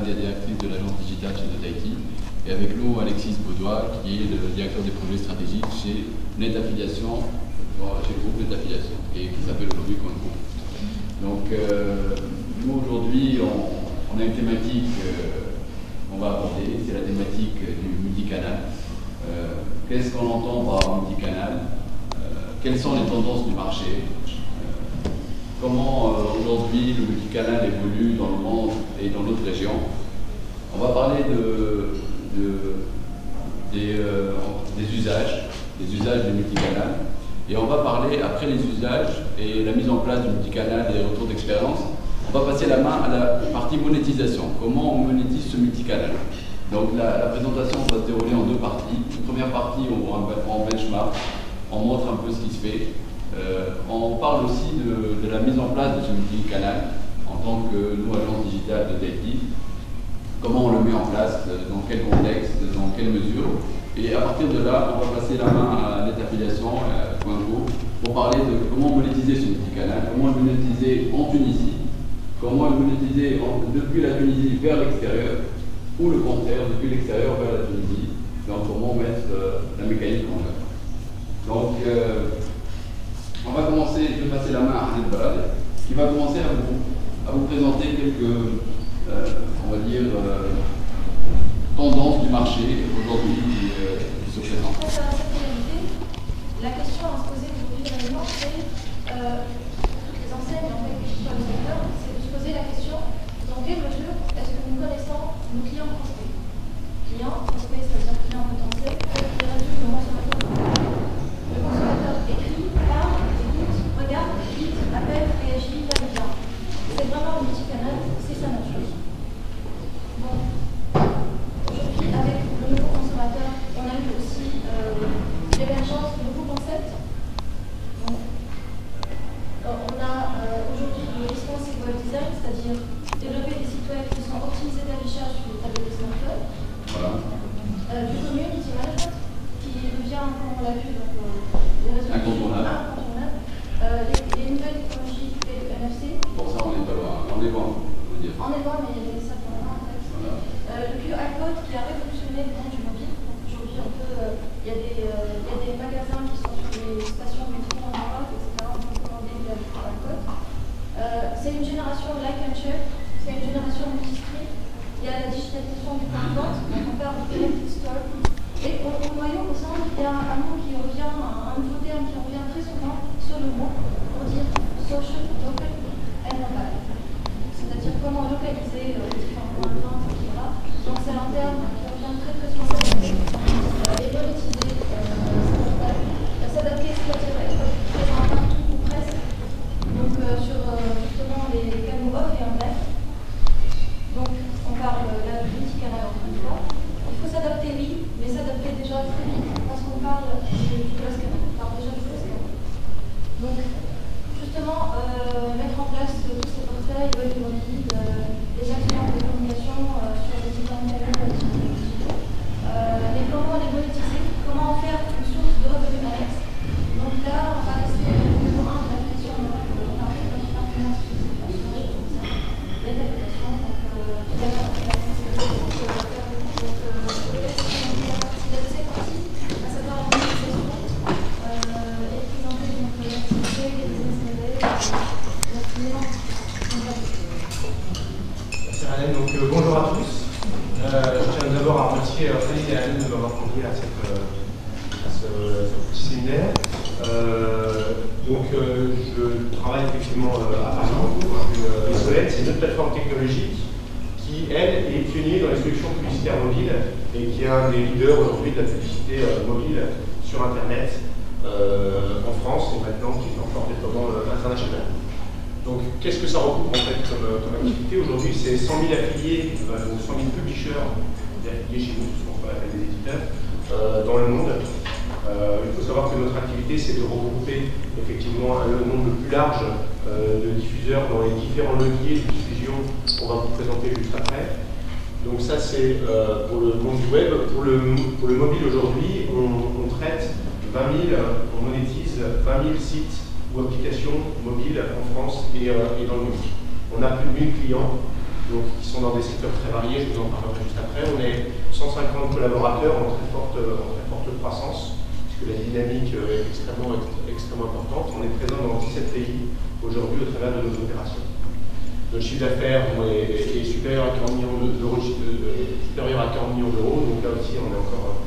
des directrices de l'agence digitale chez Net-IT, et avec nous Alexis Baudois, qui est le directeur des projets stratégiques chez Net Affiliation, chez le groupe Net Affiliation, et qui s'appelle aujourd'hui Coinco. Donc, nous aujourd'hui, on a une thématique qu'on va aborder, c'est la thématique du multicanal. Qu'est-ce qu'on entend par multicanal? Quelles sont les tendances du marché? Comment aujourd'hui le multicanal évolue dans le monde et dans notre région? On va parler des usages du multicanal. Et on va parler, après les usages et la mise en place du multicanal et les retours d'expérience, on va passer la main à la partie monétisation. Comment on monétise ce multicanal? Donc la présentation va se dérouler en deux parties. Une première partie, on voit en benchmark, on montre un peu ce qui se fait. On parle aussi de la mise en place de ce multicanal en tant que nous, agence digitale de Net-IT. Comment on le met en place, dans quel contexte, dans quelle mesure. Et à partir de là, on va passer la main à Net Affiliation, à Coinco, pour parler de comment monétiser ce multicanal, comment le monétiser en Tunisie, comment le monétiser depuis la Tunisie vers l'extérieur, ou le contraire, depuis l'extérieur vers la Tunisie. Donc comment mettre la mécanique en œuvre. Donc, on va commencer, je vais passer la main à Ahmed Balad, qui va commencer à vous présenter quelques, on va dire, tendances du marché aujourd'hui qui se présentent. La question à se poser aujourd'hui réellement, c'est, toutes les enseignes, en fait, qui sont le secteur, c'est de se poser la question, dans quelle mesure est-ce que nous connaissons nos clients prospects? Clients prospects, ça veut dire clients potentiels, qui résultent du consommateur. Le consommateur écrit, parle, écoute, regarde, quitte, appelle, réagit, va bien. C'est vraiment un multicanal, c'est sa nature. Bon, aujourd'hui, avec le nouveau consommateur, on a eu aussi l'émergence de nouveaux concepts. Donc, on a aujourd'hui le responsive web design, c'est-à-dire développer des sites web qui sont optimisés d'affichage sur les tablettes de smartphone. Voilà. Du community management, qui devient, comme on l'a vu, donc, les réseaux incontournable. Les nouvelles technologies et le NFC. Pour ça, on n'est pas loin. On est loin, on peut dire. On est loin, mais il y a des sacs en main, en fait. Voilà. Le QR code qui a révolutionné le monde du mobile. Aujourd'hui, il y a des magasins qui sont sur les stations de métro en Europe, etc. On peut commander via le QR code. C'est une génération like and share, c'est une génération multi-street. Il y a la digitalisation du point de vente, donc on parle de connected store. Et au noyau, au centre, il y a un mot qui revient, un nouveau terme qui revient très souvent sur le mot pour dire social, local and mobile. C'est-à-dire comment localiser les différents points de vente, etc. Donc c'est un terme qui revient très très souvent et monétiser, s'adapter, c'est-à-dire être présent partout ou presque. Donc sur justement les canaux off et en live. Donc on parle là de multicanal encore une fois. Il faut s'adapter, oui, mais s'adapter déjà très vite parce qu'on parle du close canal. On parle déjà du close canal. Donc justement, mettre en place tous ces portefeuilles web et mobile, les actions de communication sur les différents canaux d'activité. Mais comment les monétiser? Comment en faire une source de revenus annexes? Donc là, on va rester au niveau 1 de la question. On a fait notre partenaire sur les applications. Donc, donc bonjour à tous. Je tiens d'abord à remercier Khalid et Alain de m'avoir convié à ce petit séminaire. Je travaille effectivement à Paris pour Solette. C'est une plateforme technologique qui, elle, est pionnier dans les solutions publicitaires mobiles et qui est un des leaders aujourd'hui de la publicité mobile sur Internet en France et maintenant qui est en fort déploiement international. Donc, qu'est-ce que ça recoupe en fait comme activité? Aujourd'hui, c'est 100 000 affiliés, ou 100 000 publishers, des affiliés chez nous, ce qu'on appelle des éditeurs, dans le monde. Il faut savoir que notre activité, c'est de regrouper effectivement le nombre le plus large de diffuseurs dans les différents leviers de diffusion qu'on va vous présenter juste après. Donc ça, c'est pour le monde du web. Pour le mobile aujourd'hui, on traite 20 000, on monétise 20 000 sites ou applications mobiles en France et dans le monde. On a plus de 1000 clients donc, qui sont dans des secteurs très variés, je vous en parlerai juste après. On est 150 collaborateurs en très forte croissance, puisque la dynamique est extrêmement importante. On est présent dans 17 pays aujourd'hui au travers de nos opérations. Notre chiffre d'affaires est supérieur à 40 millions d'euros, donc là aussi on est encore